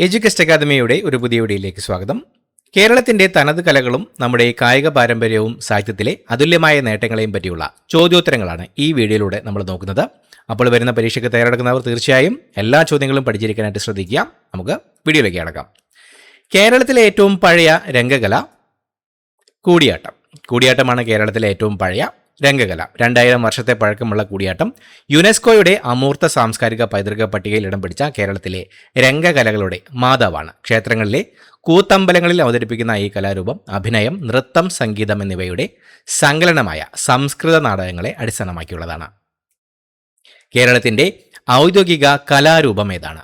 എഡ്യൂകസ്റ്റ് അക്കാദമിയുടെ ഒരു പുതിയ വീഡിയോയിലേക്ക് സ്വാഗതം. കേരളത്തിന്റെ തനത് കലകളും നമ്മുടെ കായിക പാരമ്പര്യവും സാഹിത്യത്തിലെ അതുല്യമായ നേട്ടങ്ങളെയും പറ്റിയുള്ള ചോദ്യോത്തരങ്ങളാണ് ഈ വീഡിയോയിലൂടെ നമ്മൾ നോക്കുന്നത്. അപ്പോൾ വരുന്ന പരീക്ഷയ്ക്ക് തയ്യാറെടുക്കുന്നവർ തീർച്ചയായും എല്ലാ ചോദ്യങ്ങളും പഠിച്ചിരിക്കാനായിട്ട് ശ്രദ്ധിക്കുക. നമുക്ക് വീഡിയോയിലേക്ക് കടക്കാം. കേരളത്തിലെ ഏറ്റവും പഴയ രംഗകല കൂടിയാട്ടം. കൂടിയാട്ടമാണ് കേരളത്തിലെ ഏറ്റവും പഴയ രംഗകല. 2000 വർഷത്തെ പഴക്കമുള്ള കൂടിയാട്ടം യുനെസ്കോയുടെ അമൂർത്ത സാംസ്കാരിക പൈതൃക പട്ടികയിൽ ഇടം പിടിച്ച കേരളത്തിലെ രംഗകലകളുടെ മാതാവാണ്. ക്ഷേത്രങ്ങളിലെ കൂത്തമ്പലങ്ങളിൽ അവതരിപ്പിക്കുന്ന ഈ കലാരൂപം അഭിനയം, നൃത്തം, സംഗീതം എന്നിവയുടെ സങ്കലനമായ സംസ്കൃത നാടകങ്ങളെ അടിസ്ഥാനമാക്കിയുള്ളതാണ്. കേരളത്തിന്റെ ഔദ്യോഗിക കലാരൂപം ഏതാണ്?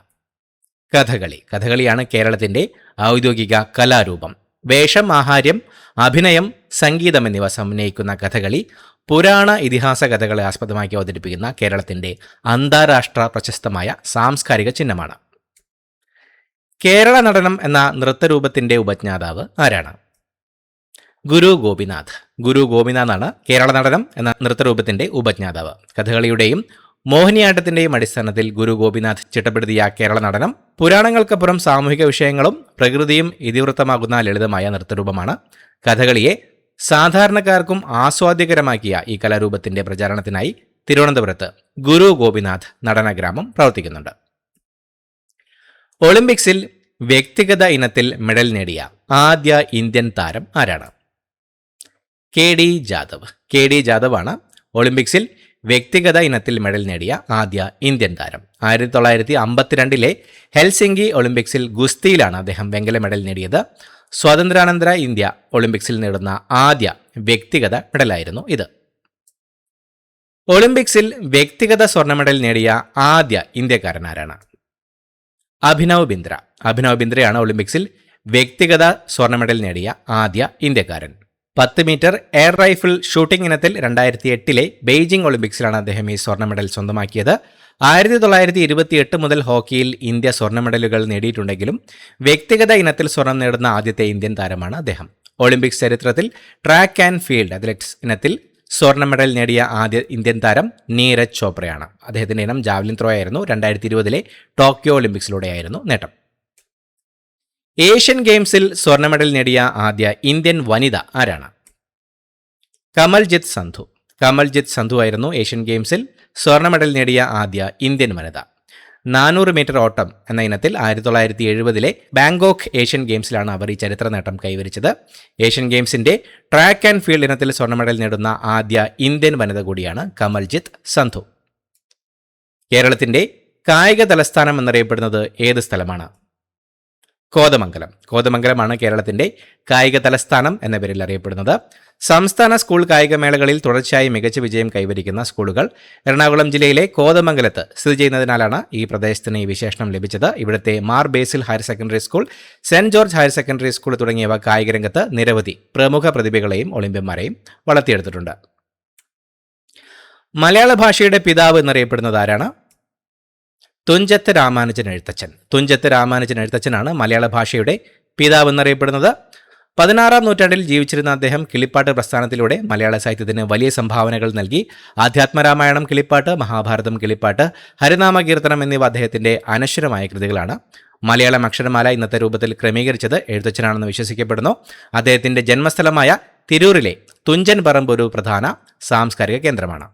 കഥകളി. കഥകളിയാണ് കേരളത്തിന്റെ ഔദ്യോഗിക കലാരൂപം. വേഷം, ആഹാര്യം, അഭിനയം, സംഗീതം എന്നിവ സമന്വയിക്കുന്ന കഥകളി പുരാണ ഇതിഹാസ കഥകളെ ആസ്പദമാക്കി അവതരിപ്പിക്കുന്ന കേരളത്തിന്റെ അന്താരാഷ്ട്ര പ്രശസ്തമായ സാംസ്കാരിക ചിഹ്നമാണ്. കേരള നടനം എന്ന നൃത്തരൂപത്തിന്റെ ഉപജ്ഞാതാവ് ആരാണ്? ഗുരു ഗോപിനാഥ്. ഗുരു ഗോപിനാഥാണ് കേരള നടനം എന്ന നൃത്തരൂപത്തിന്റെ ഉപജ്ഞാതാവ്. കഥകളിയുടെയും മോഹിനിയാട്ടത്തിന്റെയും അടിസ്ഥാനത്തിൽ ഗുരു ഗോപിനാഥ് ചിട്ടപ്പെടുത്തിയ കേരള നടനം പുരാണങ്ങൾക്കപ്പുറം സാമൂഹിക വിഷയങ്ങളും പ്രകൃതിയും ഇതിവൃത്തമാകുന്ന ലളിതമായ നൃത്തരൂപമാണ്. കഥകളിയെ സാധാരണക്കാർക്കും ആസ്വാദ്യകരമാക്കിയ ഈ കലാരൂപത്തിന്റെ പ്രചാരണത്തിനായി തിരുവനന്തപുരത്ത് ഗുരു ഗോപിനാഥ് നടനഗ്രാമം പ്രവർത്തിക്കുന്നുണ്ട്. ഒളിമ്പിക്സിൽ വ്യക്തിഗത ഇനത്തിൽ മെഡൽ നേടിയ ആദ്യ ഇന്ത്യൻ താരം ആരാണ്? KD ജാദവ്. KD ജാദവാണ് ഒളിമ്പിക്സിൽ വ്യക്തിഗത ഇനത്തിൽ മെഡൽ നേടിയ ആദ്യ ഇന്ത്യൻ താരം. 1952 ഹെൽസിങ്കി ഒളിമ്പിക്സിൽ ഗുസ്തിയിലാണ് അദ്ദേഹം വെങ്കല മെഡൽ നേടിയത്. സ്വാതന്ത്ര്യാനന്തര ഇന്ത്യ ഒളിമ്പിക്സിൽ നേടുന്ന ആദ്യ വ്യക്തിഗത മെഡലായിരുന്നു ഇത്. ഒളിമ്പിക്സിൽ വ്യക്തിഗത സ്വർണ്ണ മെഡൽ നേടിയ ആദ്യ ഇന്ത്യക്കാരൻ ആരാണ്? അഭിനവ് ബിന്ദ്ര. അഭിനവ് ബിന്ദ്രയാണ് ഒളിമ്പിക്സിൽ വ്യക്തിഗത സ്വർണ്ണ മെഡൽ നേടിയ ആദ്യ ഇന്ത്യക്കാരൻ. 10 മീറ്റർ എയർ റൈഫിൾ ഷൂട്ടിംഗ് ഇനത്തിൽ 2008 ബെയ്ജിംഗ് ഒളിമ്പിക്സിലാണ് അദ്ദേഹം ഈ സ്വർണ്ണ മെഡൽ സ്വന്തമാക്കിയത്. 1928 മുതൽ ഹോക്കിയിൽ ഇന്ത്യ സ്വർണ്ണ മെഡലുകൾ നേടിയിട്ടുണ്ടെങ്കിലും വ്യക്തിഗത ഇനത്തിൽ സ്വർണം നേടുന്ന ആദ്യത്തെ ഇന്ത്യൻ താരമാണ് അദ്ദേഹം. ഒളിമ്പിക്സ് ചരിത്രത്തിൽ ട്രാക്ക് ആൻഡ് ഫീൽഡ് അത്ലറ്റിക്സ് ഇനത്തിൽ സ്വർണ്ണ മെഡൽ നേടിയ ആദ്യ ഇന്ത്യൻ താരം നീരജ് ചോപ്രയാണ്. അദ്ദേഹത്തിന്റെ ഇനം ജാവലിൻ ത്രോ ആയിരുന്നു. 2020 ടോക്കിയോ ഒളിമ്പിക്സിലൂടെയായിരുന്നു നേട്ടം. ഏഷ്യൻ ഗെയിംസിൽ സ്വർണ്ണ മെഡൽ നേടിയ ആദ്യ ഇന്ത്യൻ വനിത ആരാണ്? കമൽജിത്ത് സന്ധു. കമൽജിത്ത് സന്ധു ആയിരുന്നു ഏഷ്യൻ ഗെയിംസിൽ സ്വർണ്ണ മെഡൽ നേടിയ ആദ്യ ഇന്ത്യൻ വനിത. 400 മീറ്റർ ഓട്ടം എന്ന ഇനത്തിൽ 1970 ബാങ്കോക്ക് ഏഷ്യൻ ഗെയിംസിലാണ് അവർ ഈ ചരിത്ര നേട്ടം കൈവരിച്ചത്. ഏഷ്യൻ ഗെയിംസിന്റെ ട്രാക്ക് ആൻഡ് ഫീൽഡ് ഇനത്തിൽ സ്വർണ്ണ മെഡൽ നേടുന്ന ആദ്യ ഇന്ത്യൻ വനിത കൂടിയാണ് കമൽജിത്ത് സന്ധു. കേരളത്തിന്റെ കായിക തലസ്ഥാനം എന്നറിയപ്പെടുന്നത് ഏത് സ്ഥലമാണ്? കോതമംഗലം. കോതമംഗലമാണ് കേരളത്തിന്റെ കായിക തലസ്ഥാനം എന്ന പേരിൽ അറിയപ്പെടുന്നത്. സംസ്ഥാന സ്കൂൾ കായികമേളകളിൽ തുടർച്ചയായി മികച്ച വിജയം കൈവരിക്കുന്ന സ്കൂളുകൾ എറണാകുളം ജില്ലയിലെ കോതമംഗലത്ത് സ്ഥിതി ചെയ്യുന്നതിനാലാണ് ഈ പ്രദേശത്തിന് ഈ വിശേഷണം ലഭിച്ചത്. ഇവിടുത്തെ Mar Basil higher secondary school, saint George higher secondary school തുടങ്ങിയവ കായിക രംഗത്ത് നിരവധി പ്രമുഖ പ്രതിഭകളെയും ഒളിമ്പ്യന്മാരെയും വളർത്തിയെടുത്തിട്ടുണ്ട്. മലയാള ഭാഷയുടെ പിതാവ് എന്നറിയപ്പെടുന്നത് ആരാണ്? തുഞ്ചത്ത് രാമാനുജൻ എഴുത്തച്ഛൻ. തുഞ്ചത്ത് രാമാനുജൻ എഴുത്തച്ഛനാണ് മലയാള ഭാഷയുടെ പിതാവ് എന്നറിയപ്പെടുന്നത്. 16-ാം നൂറ്റാണ്ടിൽ ജീവിച്ചിരുന്ന അദ്ദേഹം കിളിപ്പാട്ട് പ്രസ്ഥാനത്തിലൂടെ മലയാള സാഹിത്യത്തിന് വലിയ സംഭാവനകൾ നൽകി. ആധ്യാത്മരാമായണം കിളിപ്പാട്ട്, മഹാഭാരതം കിളിപ്പാട്ട്, ഹരിനാമ കീർത്തനം എന്നിവ അദ്ദേഹത്തിന്റെ അനശ്വരമായ കൃതികളാണ്. മലയാളം അക്ഷരമാല ഇന്നത്തെ രൂപത്തിൽ ക്രമീകരിച്ചത് എഴുത്തച്ഛനാണെന്ന് വിശ്വസിക്കപ്പെടുന്നു. അദ്ദേഹത്തിന്റെ ജന്മസ്ഥലമായ തിരൂരിലെ തുഞ്ചൻ പറമ്പ് ഒരു പ്രധാന സാംസ്കാരിക കേന്ദ്രമാണ്.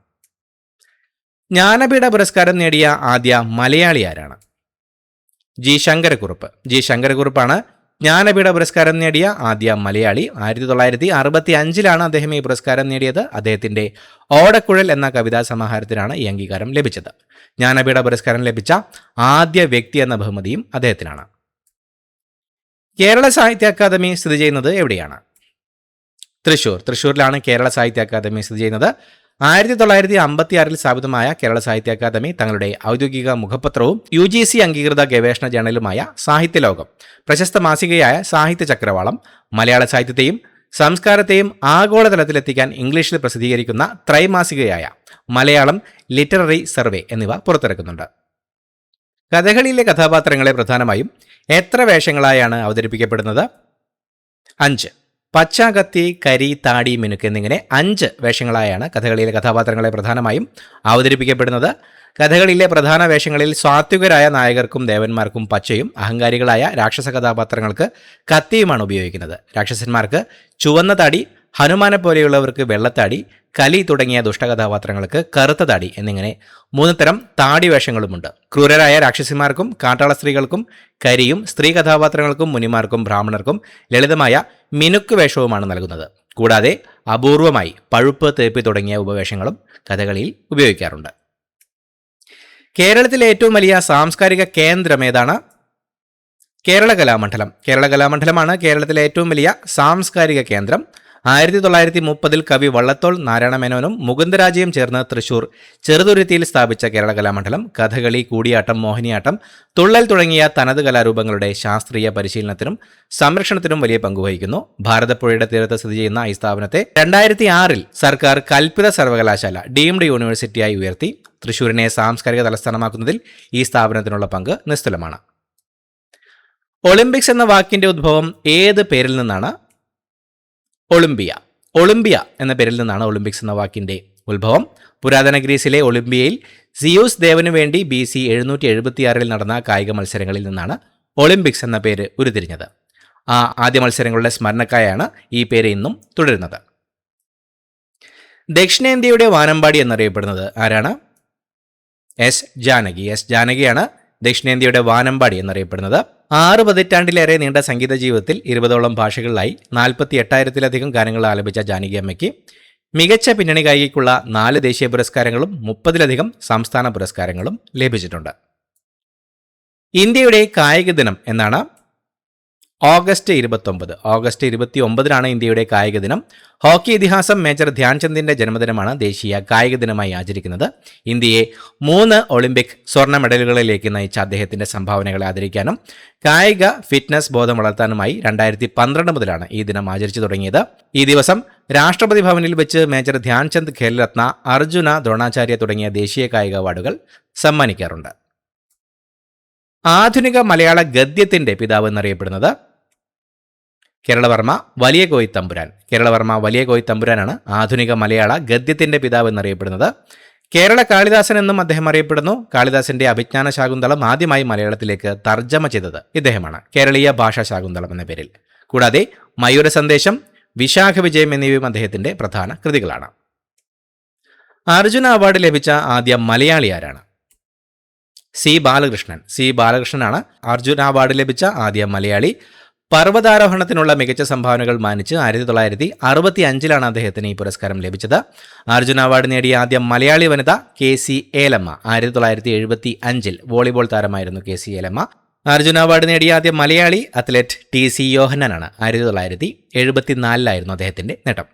ജ്ഞാനപീഠ പുരസ്കാരം നേടിയ ആദ്യ മലയാളി ആരാണ്? ജി ശങ്കരക്കുറുപ്പ്. ജി ശങ്കരക്കുറുപ്പാണ് ജ്ഞാനപീഠ പുരസ്കാരം നേടിയ ആദ്യ മലയാളി. 1965 അദ്ദേഹം ഈ പുരസ്കാരം നേടിയത്. അദ്ദേഹത്തിന്റെ ഓടക്കുഴൽ എന്ന കവിതാ സമാഹാരത്തിനാണ് ഈ അംഗീകാരം ലഭിച്ചത്. ജ്ഞാനപീഠ പുരസ്കാരം ലഭിച്ച ആദ്യ വ്യക്തി എന്ന ബഹുമതിയും അദ്ദേഹത്തിനാണ്. കേരള സാഹിത്യ അക്കാദമി സ്ഥിതി ചെയ്യുന്നത് എവിടെയാണ്? തൃശൂർ. തൃശൂരിലാണ് കേരള സാഹിത്യ അക്കാദമി സ്ഥിതി ചെയ്യുന്നത്. 1956 സ്ഥാപിതമായ കേരള സാഹിത്യ അക്കാദമി തങ്ങളുടെ ഔദ്യോഗിക മുഖപത്രവും UGC അംഗീകൃത ഗവേഷണ ജേണലുമായ സാഹിത്യലോകം, പ്രശസ്ത മാസികയായ സാഹിത്യ ചക്രവാളം, മലയാള സാഹിത്യത്തെയും സംസ്കാരത്തെയും ആഗോളതലത്തിലെത്തിക്കാൻ ഇംഗ്ലീഷിൽ പ്രസിദ്ധീകരിക്കുന്ന ത്രൈമാസികയായ മലയാളം ലിറ്റററി സർവേ എന്നിവ പുറത്തിറക്കുന്നുണ്ട്. കഥകളിയിലെ കഥാപാത്രങ്ങളെ പ്രധാനമായും എത്ര വേഷങ്ങളായാണ് അവതരിപ്പിക്കപ്പെടുന്നത്? 5. പച്ച, കത്തി, കരി, താടി, മിനുക്ക് എന്നിങ്ങനെ 5 വേഷങ്ങളായാണ് കഥകളിയിലെ കഥാപാത്രങ്ങളെ പ്രധാനമായും അവതരിപ്പിക്കപ്പെടുന്നത്. കഥകളിയിലെ പ്രധാന വേഷങ്ങളിൽ സാത്വികരായ നായകർക്കും ദേവന്മാർക്കും പച്ചയും, അഹങ്കാരികളായ രാക്ഷസ കഥാപാത്രങ്ങൾക്ക് കത്തിയുമാണ് ഉപയോഗിക്കുന്നത്. രാക്ഷസന്മാർക്ക് ചുവന്ന താടി, ഹനുമാനെ പോലെയുള്ളവർക്ക് വെള്ളത്താടി, കലി തുടങ്ങിയ ദുഷ്ടകഥാപാത്രങ്ങൾക്ക് കറുത്ത താടി എന്നിങ്ങനെ 3 തരം താടി വേഷങ്ങളുമുണ്ട്. ക്രൂരരായ രാക്ഷസിമാർക്കും കാട്ടാള സ്ത്രീകൾക്കും കരിയും, സ്ത്രീ കഥാപാത്രങ്ങൾക്കും മുനിമാർക്കും ബ്രാഹ്മണർക്കും ലളിതമായ മിനുക്ക് വേഷവുമാണ് നൽകുന്നത്. കൂടാതെ അപൂർവമായി പഴുപ്പ്, തേപ്പ് തുടങ്ങിയ ഉപവേഷങ്ങളും കഥകളിയിൽ ഉപയോഗിക്കാറുണ്ട്. കേരളത്തിലെ ഏറ്റവും വലിയ സാംസ്കാരിക കേന്ദ്രം ഏതാണ്? കേരള കലാമണ്ഡലം. കേരള കലാമണ്ഡലമാണ് കേരളത്തിലെ ഏറ്റവും വലിയ സാംസ്കാരിക കേന്ദ്രം. 1930 കവി വള്ളത്തോൾ നാരായണ മേനോനും മുകുന്ദരാജയും ചേർന്ന് തൃശൂർ ചെറുതുരുത്തിയിൽ സ്ഥാപിച്ച കേരള കലാമണ്ഡലം കഥകളി, കൂടിയാട്ടം, മോഹിനിയാട്ടം, തുള്ളൽ തുടങ്ങിയ തനത് കലാരൂപങ്ങളുടെ ശാസ്ത്രീയ പരിശീലനത്തിനും സംരക്ഷണത്തിനും വലിയ പങ്കുവഹിക്കുന്നു. ഭാരതപ്പുഴയുടെ തീരത്ത് സ്ഥിതി ചെയ്യുന്ന ഈ സ്ഥാപനത്തെ 2006 സർക്കാർ കൽപ്പിത സർവകലാശാല ഡീംഡ് യൂണിവേഴ്സിറ്റിയായി ഉയർത്തി. തൃശൂരിനെ സാംസ്കാരിക തലസ്ഥാനമാക്കുന്നതിൽ ഈ സ്ഥാപനത്തിനുള്ള പങ്ക് നിസ്തുലമാണ്. ഒളിമ്പിക്സ് എന്ന വാക്കിന്റെ ഉദ്ഭവം ഏത് പേരിൽ നിന്നാണ്? ഒളിമ്പിയ. ഒളിമ്പിയ എന്ന പേരിൽ നിന്നാണ് ഒളിമ്പിക്സ് എന്ന വാക്കിന്റെ ഉത്ഭവം. പുരാതന ഗ്രീസിലെ ഒളിമ്പിയയിൽ സിയൂസ് ദേവനു വേണ്ടി BC 776 നടന്ന കായിക മത്സരങ്ങളിൽ നിന്നാണ് ഒളിമ്പിക്സ് എന്ന പേര് ഉരുത്തിരിഞ്ഞത്. ആദ്യ മത്സരങ്ങളുടെ സ്മരണക്കായാണ് ഈ പേര് ഇന്നും തുടരുന്നത്. ദക്ഷിണേന്ത്യയുടെ വാനമ്പാടി എന്നറിയപ്പെടുന്നത് ആരാണ്? എസ് ജാനകി. എസ് ജാനകിയാണ് ദക്ഷിണേന്ത്യയുടെ വാനമ്പാടി എന്നറിയപ്പെടുന്നത്. 6 പതിറ്റാണ്ടിലേറെ നീണ്ട സംഗീത ജീവിതത്തിൽ 20ഓളം ഭാഷകളിലായി 48,000-ലധികം ഗാനങ്ങൾ ആലപിച്ച ജാനകി അമ്മയ്ക്ക് മികച്ച പിന്നണി ഗായികയ്ക്കുള്ള 4 ദേശീയ പുരസ്കാരങ്ങളും 30-ലധികം സംസ്ഥാന പുരസ്കാരങ്ങളും ലഭിച്ചിട്ടുണ്ട്. ഇന്ത്യയുടെ കായിക ദിനം എന്നാണ്? ഓഗസ്റ്റ് 29. ഓഗസ്റ്റ് 29 ഇന്ത്യയുടെ കായിക ദിനം. ഹോക്കി ഇതിഹാസം മേജർ ധ്യാൻചന്ദിന്റെ ജന്മദിനമാണ് ദേശീയ കായിക ദിനമായി ആചരിക്കുന്നത്. ഇന്ത്യയെ 3 ഒളിമ്പിക് സ്വർണ്ണ മെഡലുകളിലേക്ക് നയിച്ച അദ്ദേഹത്തിന്റെ സംഭാവനകളെ ആദരിക്കാനും കായിക ഫിറ്റ്നസ് ബോധം വളർത്താനുമായി 2012 മുതലാണ് ഈ ദിനം ആചരിച്ചു തുടങ്ങിയത്. ഈ ദിവസം രാഷ്ട്രപതി ഭവനിൽ വെച്ച് മേജർ ധ്യാൻചന്ദ് ഖേൽരത്ന, അർജുന, ദ്രോണാചാര്യ തുടങ്ങിയ ദേശീയ കായിക അവാർഡുകൾ സമ്മാനിക്കാറുണ്ട്. ആധുനിക മലയാള ഗദ്യത്തിന്റെ പിതാവ് എന്നറിയപ്പെടുന്നത്? കേരളവർമ്മ വലിയ കോയിത്തമ്പുരാൻ. കേരളവർമ്മ വലിയ കോയിത്തമ്പുരാനാണ് ആധുനിക മലയാള ഗദ്യത്തിന്റെ പിതാവ് എന്നറിയപ്പെടുന്നത്. കേരള കാളിദാസൻ എന്നും അദ്ദേഹം അറിയപ്പെടുന്നു. കാളിദാസന്റെ അഭിജ്ഞാന ശാകുന്തളം ആദ്യമായി മലയാളത്തിലേക്ക് തർജ്ജമ ചെയ്തത് ഇദ്ദേഹമാണ്, കേരളീയ ഭാഷാ ശാകുന്തളം എന്ന പേരിൽ. കൂടാതെ മയൂര സന്ദേശം, വിശാഖ വിജയം എന്നിവയും അദ്ദേഹത്തിന്റെ പ്രധാന കൃതികളാണ്. അർജുന അവാർഡ് ലഭിച്ച ആദ്യ മലയാളി ആരാണ്? സി ബാലകൃഷ്ണൻ. സി ബാലകൃഷ്ണനാണ് അർജുന അവാർഡ് ലഭിച്ച ആദ്യ മലയാളി. പർവ്വതാരോഹണത്തിനുള്ള മികച്ച സംഭാവനകൾ മാനിച്ച് 1965 അദ്ദേഹത്തിന് ഈ പുരസ്കാരം ലഭിച്ചത്. അർജുന അവാർഡ് നേടിയ ആദ്യ മലയാളി വനിത KC ഏലമ്മ. 1975 വോളിബോൾ താരമായിരുന്നു KC ഏലമ്മ. അർജുന അവാർഡ് നേടിയ ആദ്യ മലയാളി അത്ലറ്റ് TC യോഹന്നാനാണ്. 1974 അദ്ദേഹത്തിന്റെ നേട്ടം.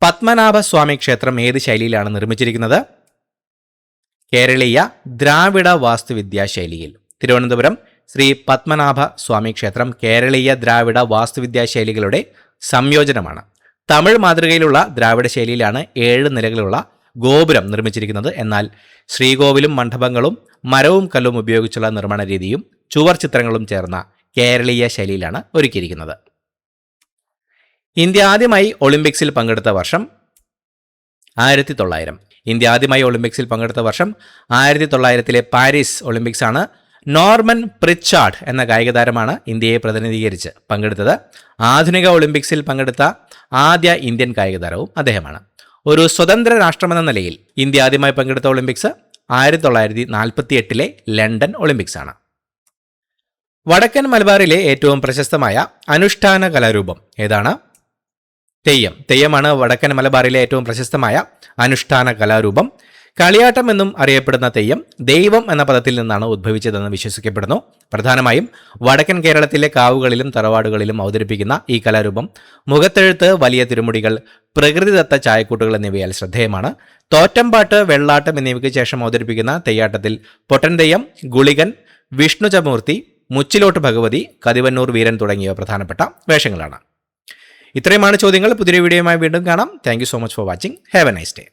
പത്മനാഭസ്വാമി ക്ഷേത്രം ഏത് ശൈലിയിലാണ് നിർമ്മിച്ചിരിക്കുന്നത്? കേരളീയ ദ്രാവിഡ വാസ്തുവിദ്യാ ശൈലിയിൽ. തിരുവനന്തപുരം ശ്രീ പത്മനാഭ സ്വാമി ക്ഷേത്രം കേരളീയ ദ്രാവിഡ വാസ്തുവിദ്യാ ശൈലികളുടെ സംയോജനമാണ്. തമിഴ് മാതൃകയിലുള്ള ദ്രാവിഡ ശൈലിയിലാണ് 7 നിലകളുള്ള ഗോപുരം നിർമ്മിച്ചിരിക്കുന്നത്. എന്നാൽ ശ്രീകോവിലും മണ്ഡപങ്ങളും മരവും കല്ലും ഉപയോഗിച്ചുള്ള നിർമ്മാണ രീതിയും ചുവർ ചിത്രങ്ങളും ചേർന്ന കേരളീയ ശൈലിയിലാണ് ഒരുക്കിയിരിക്കുന്നത്. ഇന്ത്യ ആദ്യമായി ഒളിമ്പിക്സിൽ പങ്കെടുത്ത വർഷം? 1900. ഇന്ത്യ ആദ്യമായി ഒളിമ്പിക്സിൽ പങ്കെടുത്ത വർഷം 1900 പാരീസ് ഒളിമ്പിക്സ് ആണ്. നോർമൻ പ്രിച്ചാർഡ് എന്ന കായിക താരമാണ് ഇന്ത്യയെ പ്രതിനിധീകരിച്ച് പങ്കെടുത്തത്. ആധുനിക ഒളിമ്പിക്സിൽ പങ്കെടുത്ത ആദ്യ ഇന്ത്യൻ കായിക താരവും അദ്ദേഹമാണ്. ഒരു സ്വതന്ത്ര രാഷ്ട്രമെന്ന നിലയിൽ ഇന്ത്യ ആദ്യമായി പങ്കെടുത്ത ഒളിമ്പിക്സ് 1948 ലണ്ടൻ ഒളിമ്പിക്സ് ആണ്. വടക്കൻ മലബാറിലെ ഏറ്റവും പ്രശസ്തമായ അനുഷ്ഠാന കലാരൂപം ഏതാണ്? തെയ്യം. തെയ്യമാണ് വടക്കൻ മലബാറിലെ ഏറ്റവും പ്രശസ്തമായ അനുഷ്ഠാന കലാരൂപം. കളിയാട്ടം എന്നും അറിയപ്പെടുന്ന തെയ്യം ദൈവം എന്ന പദത്തിൽ നിന്നാണ് ഉദ്ഭവിച്ചതെന്ന് വിശ്വസിക്കപ്പെടുന്നു. പ്രധാനമായും വടക്കൻ കേരളത്തിലെ കാവുകളിലും തറവാടുകളിലും അവതരിപ്പിക്കുന്ന ഈ കലാരൂപം മുഖത്തെഴുത്ത്, വലിയ തിരുമുടികൾ, പ്രകൃതിദത്ത ചായക്കൂട്ടുകൾ എന്നിവയാൽ ശ്രദ്ധേയമാണ്. തോറ്റംപാട്ട്, വെള്ളാട്ടം എന്നിവയ്ക്ക് ശേഷം അവതരിപ്പിക്കുന്ന തെയ്യാട്ടത്തിൽ പൊട്ടൻ തെയ്യം, ഗുളികൻ, വിഷ്ണുചമൂർത്തി, മുച്ചിലോട്ട് ഭഗവതി, കതിവന്നൂർ വീരൻ തുടങ്ങിയവ പ്രധാനപ്പെട്ട വേഷങ്ങളാണ്. ഇത്രയുമാണ് ചോദ്യങ്ങൾ. പുതിയൊരു വീഡിയോയുമായി വീണ്ടും കാണാം. Thank you so much for watching. Have A nice day.